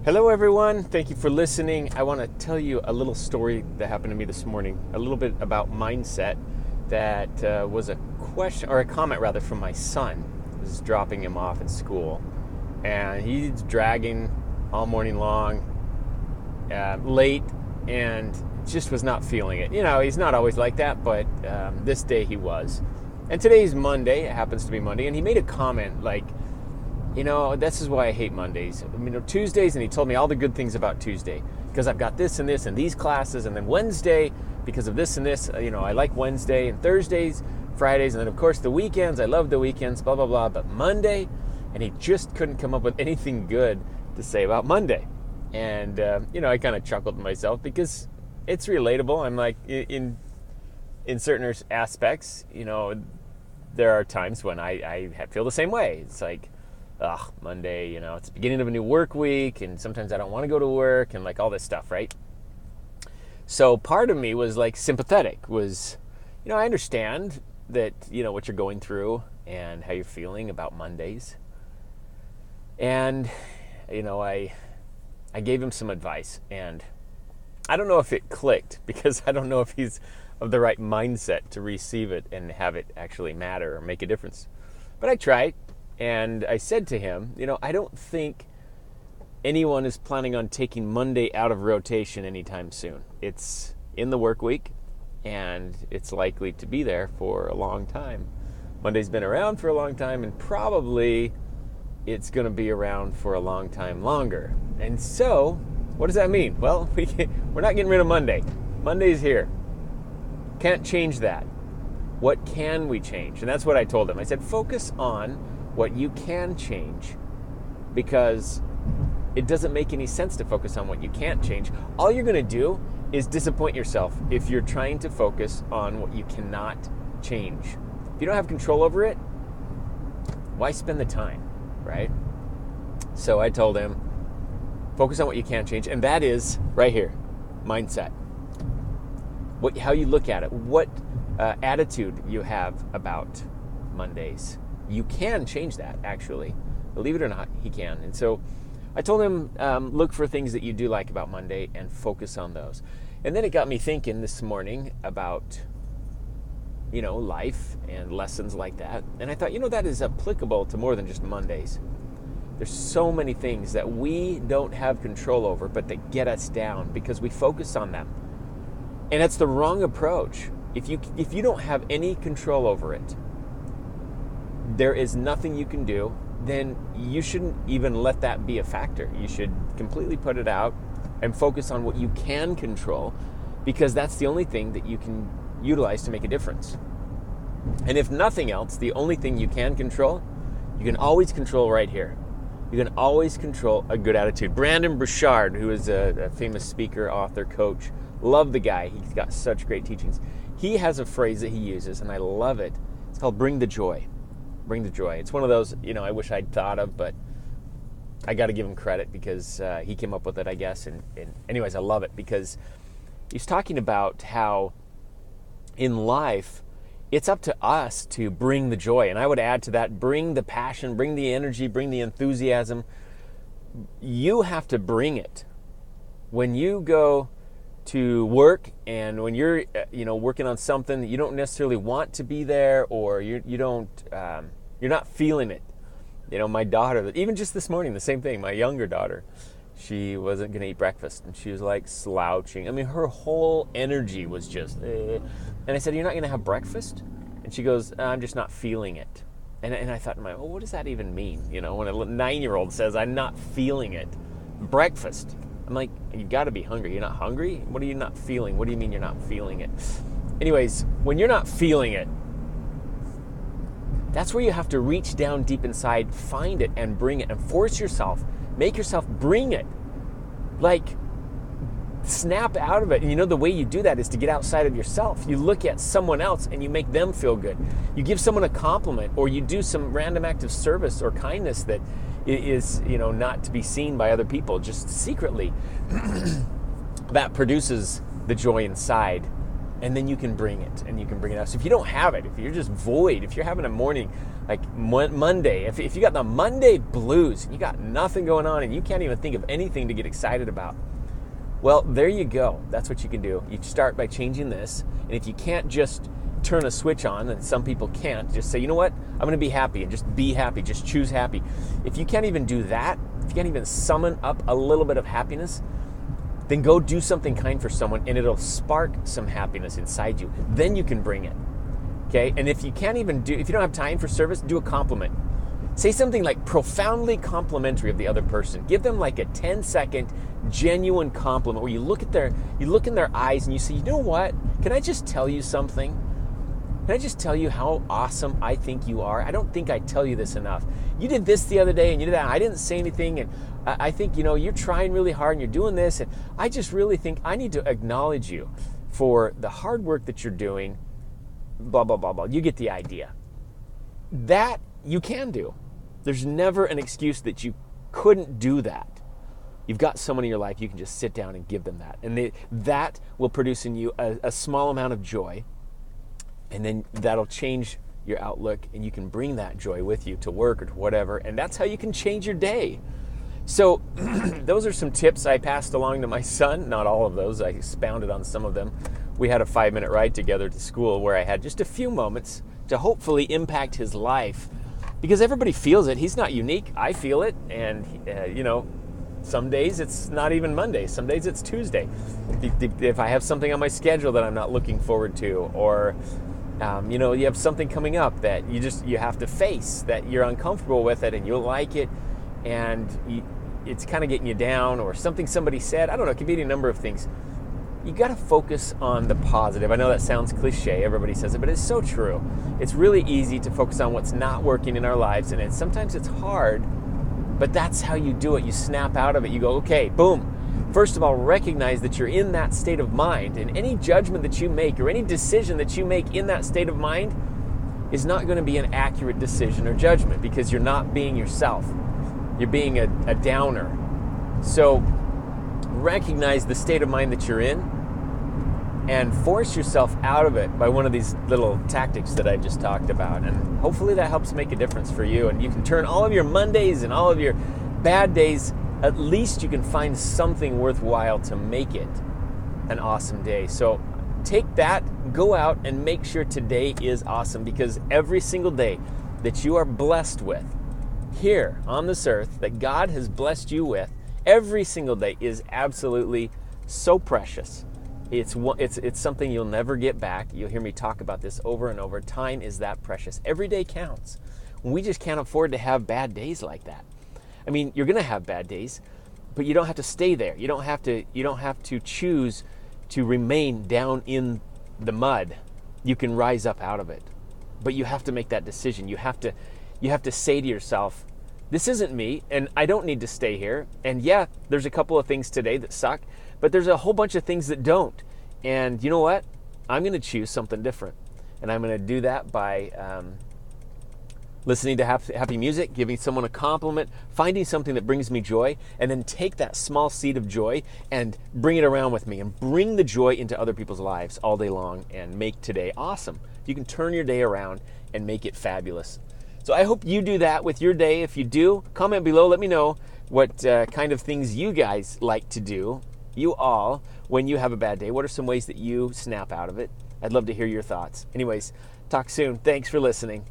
Hello everyone, thank you for listening. I want to tell you a little story that happened to me this morning, a little bit about mindset that was a question, or a comment rather, from my son. I was dropping him off at school and he's dragging all morning long, late, and just was not feeling it. You know, he's not always like that, but this day he was. And today's Monday, it happens to be Monday, and he made a comment like, you know, this is why I hate Mondays. Tuesdays, and he told me all the good things about Tuesday, because I've got this and this and these classes, and then Wednesday, because of this and this, I like Wednesday, and Thursdays, Fridays, and then of course the weekends, I love the weekends, blah, blah, blah, but Monday, and he just couldn't come up with anything good to say about Monday. And, I kind of chuckled to myself because it's relatable. I'm like, in certain aspects, there are times when I feel the same way. It's like, Monday, it's the beginning of a new work week, and sometimes I don't want to go to work, and like all this stuff, right? So part of me was like sympathetic, I understand that, what you're going through and how you're feeling about Mondays. And, I gave him some advice, and I don't know if it clicked, because I don't know if he's of the right mindset to receive it and have it actually matter or make a difference. But I tried. And I said to him, I don't think anyone is planning on taking Monday out of rotation anytime soon. It's in the work week, and it's likely to be there for a long time. Monday's been around for a long time, and probably it's going to be around for a long time longer. And so, what does that mean? Well, we're not getting rid of Monday. Monday's here. Can't change that. What can we change? And that's what I told him. I said, focus on what you can change, because it doesn't make any sense to focus on what you can't change. All you're going to do is disappoint yourself if you're trying to focus on what you cannot change. If you don't have control over it, why spend the time, right? So I told him, focus on what you can change, and that is right here, mindset. How you look at it, what attitude you have about Mondays. You can change that, actually. Believe it or not, he can. And so I told him, look for things that you do like about Monday and focus on those. And then it got me thinking this morning about, life and lessons like that. And I thought, that is applicable to more than just Mondays. There's so many things that we don't have control over, but that get us down because we focus on them. And that's the wrong approach. If you don't have any control over it, there is nothing you can do, then you shouldn't even let that be a factor. You should completely put it out and focus on what you can control, because that's the only thing that you can utilize to make a difference. And if nothing else, the only thing you can control, you can always control right here. You can always control a good attitude. Brendon Burchard, who is a famous speaker, author, coach, love the guy. He's got such great teachings. He has a phrase that he uses, and I love it. It's called bring the joy. Bring the joy. It's one of those, I wish I'd thought of, but I got to give him credit because he came up with it, I guess. And anyways, I love it because he's talking about how in life, it's up to us to bring the joy. And I would add to that, bring the passion, bring the energy, bring the enthusiasm. You have to bring it. When you go to work, and when you're working on something that you don't necessarily want to be there, or you're not feeling it. My daughter, even just this morning, the same thing. My younger daughter, she wasn't going to eat breakfast, and she was like slouching. I mean, her whole energy was just. And I said, "You're not going to have breakfast?" And she goes, "I'm just not feeling it." And I thought to myself, well, what does that even mean? When a 9-year-old says, "I'm not feeling it," breakfast. I'm like, you got to be hungry. You're not hungry? What are you not feeling? What do you mean you're not feeling it? Anyways, when you're not feeling it, that's where you have to reach down deep inside, find it, and bring it, and force yourself, make yourself bring it. Like, snap out of it. And the way you do that is to get outside of yourself. You look at someone else and you make them feel good. You give someone a compliment, or you do some random act of service or kindness that is, not to be seen by other people, just secretly. That produces the joy inside. and then you can bring it, and you can bring it out. So if you don't have it, if you're just void, if you're having a morning like Monday, if you got the Monday blues, and you got nothing going on, and you can't even think of anything to get excited about, well, there you go. That's what you can do. You start by changing this, and if you can't just turn a switch on, and some people can't, just say, you know what, I'm going to be happy, and just be happy, just choose happy. If you can't even do that, if you can't even summon up a little bit of happiness, then go do something kind for someone, and it'll spark some happiness inside you. Then you can bring it, okay? And if you don't have time for service, do a compliment. Say something like profoundly complimentary of the other person. Give them like a 10-second genuine compliment where you look in their eyes and you say, you know what? Can I just tell you something? Can I just tell you how awesome I think you are? I don't think I tell you this enough. You did this the other day and you did that. I didn't say anything, and I think, you're trying really hard and you're doing this, and I just really think I need to acknowledge you for the hard work that you're doing, blah, blah, blah, blah. You get the idea. That you can do. There's never an excuse that you couldn't do that. You've got someone in your life, you can just sit down and give them that. And that will produce in you a small amount of joy. And then that'll change your outlook, and you can bring that joy with you to work or to whatever. And that's how you can change your day. So those are some tips I passed along to my son. Not all of those. I expounded on some of them. We had a 5-minute ride together to school where I had just a few moments to hopefully impact his life. Because everybody feels it. He's not unique. I feel it. And, some days it's not even Monday. Some days it's Tuesday. If I have something on my schedule that I'm not looking forward to, or you have something coming up that you have to face, that you're uncomfortable with it and you'll like it, and it's kind of getting you down, or something somebody said. I don't know. It could be any number of things. You got to focus on the positive. I know that sounds cliche. Everybody says it, but it's so true. It's really easy to focus on what's not working in our lives, and sometimes it's hard, but that's how you do it. You snap out of it. You go, okay, boom. First of all, recognize that you're in that state of mind, and any judgment that you make or any decision that you make in that state of mind is not going to be an accurate decision or judgment, because you're not being yourself. You're being a downer. So recognize the state of mind that you're in and force yourself out of it by one of these little tactics that I just talked about. And hopefully that helps make a difference for you. And you can turn all of your Mondays and all of your bad days, at least you can find something worthwhile to make it an awesome day. So take that, go out and make sure today is awesome, because every single day that you are blessed with here on this earth, that God has blessed you with, every single day is absolutely so precious. It's something you'll never get back. You'll hear me talk about this over and over. Time is that precious. Every day counts. We just can't afford to have bad days like that. I mean, you're going to have bad days, but you don't have to stay there. You don't have to choose to remain down in the mud. You can rise up out of it. But you have to make that decision. You have to say to yourself, this isn't me, and I don't need to stay here. And yeah, there's a couple of things today that suck, but there's a whole bunch of things that don't. And you know what? I'm going to choose something different. And I'm going to do that by listening to happy music, giving someone a compliment, finding something that brings me joy, and then take that small seed of joy and bring it around with me and bring the joy into other people's lives all day long and make today awesome. You can turn your day around and make it fabulous. So I hope you do that with your day. If you do, comment below. Let me know what kind of things you guys like to do, you all, when you have a bad day. What are some ways that you snap out of it? I'd love to hear your thoughts. Anyways, talk soon. Thanks for listening.